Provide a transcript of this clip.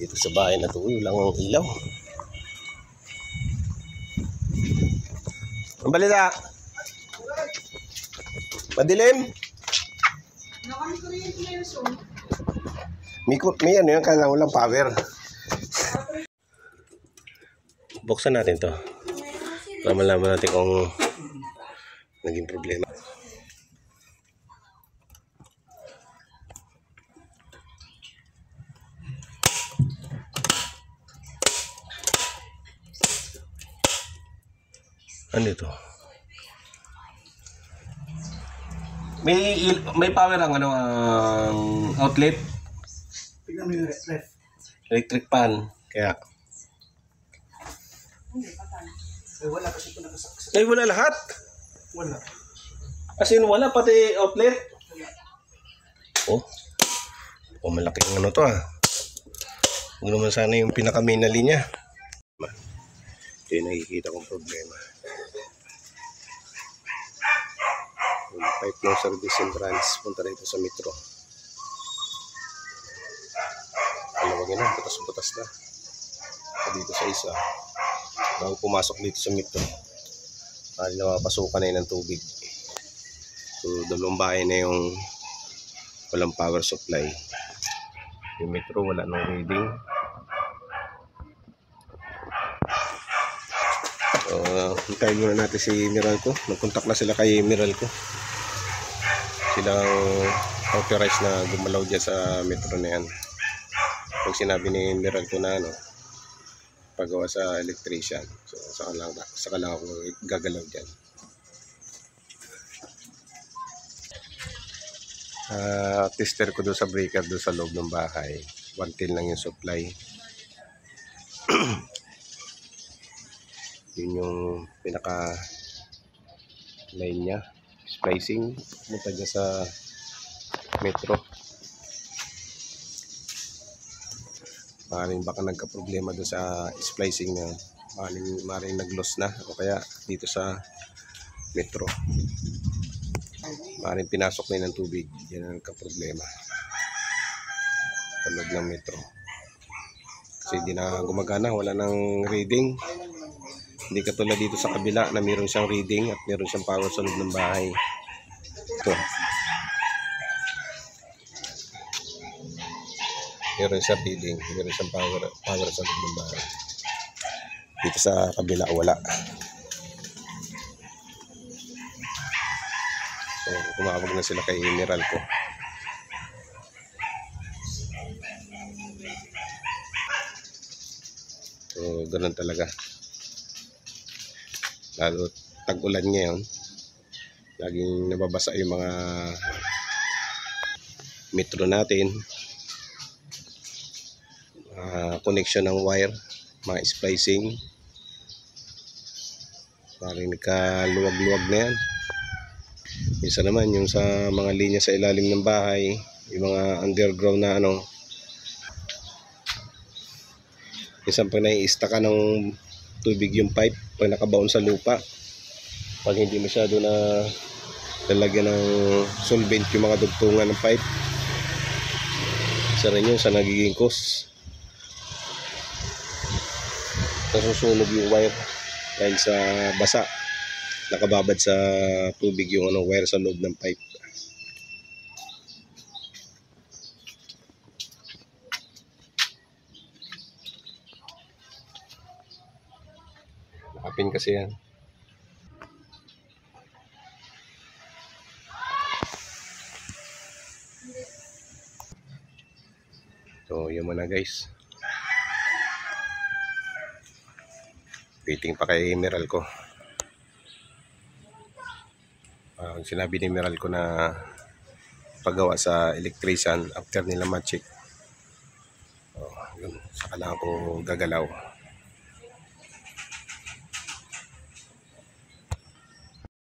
Dito sa bahay na to, lang ang ilaw. Ang balita? Madilim? May ano yan, kailangan walang power. Buksan natin to para malaman natin kung naging problema. Ano ito? May power ang ano ang outlet. Tingnan mo yung ref. Electric pan. Kaya Wala kasi ito nakasaksak. ay wala lahat. Wala. As in wala pati outlet. Oh. Oh, malaki ang ano to ah. Huwag naman sana yung pinaka-main na linya. Ito yung nakikita kong problema. Yung pipe ng service entrance punta rito sa metro. Alawagin na, butas-butas na. Dito sa isa. Bago pumasok dito sa metro. Dahil napapasukan na yun ng tubig. So, dalawang bahay na yung walang power supply. Yung metro wala nang reading. Hintayin muna natin si Meralco. Nagkontak na sila kay Meralco. Silang authorized na gumalaw dyan sa metro na yan. Pag sinabi ni Meralco na ano, paggawa sa electrician. So saka lang ako gagalaw dyan. Tester ko doon sa breaker doon sa loob ng bahay. 110 lang yung supply. Yun yung pinaka line niya. Splicing. Pumunta dyan sa metro. Maraming baka nagka-problema doon sa splicing niya. Maraming nag-loss na. O kaya dito sa metro. Maraming pinasok na ng tubig. Yan ang nagka-problema. Sa loob ng metro. Kasi hindi na gumagana. Wala nang reading. Hindi katulad dito sa kabila na mayroon siyang reading at mayroon siyang power sa loob ng bahay. Ito. Meron siyang reading, meron siyang power sa loob ng bahay. Dito sa kabila wala. So, tumawag na sila kay Meralco. So, ganun talaga. Lalo tag-ulan ngayon, laging nababasa yung mga metro natin, connection ng wire, mga splicing, parang nagkaluwag-luwag na yan. Minsan naman yung sa mga linya sa ilalim ng bahay, yung mga underground na ano, minsan pag nai-stuck ka ng tubig yung pipe, pag nakabaon sa lupa, pag hindi masyado na lalagyan ng solvent yung mga dugtungan ng pipe, isa rin yun sa nagiging cause. Nasusunog yung wire dahil sa basa, nakababad sa tubig yung ano, wire sa loob ng pipe. Nakapin kasi yan. So yun muna guys. Waiting pa kay Meralco. Sinabi ni Meralco na paggawa sa electrician after nila ma-check. Yun, saka lang ako gagalaw.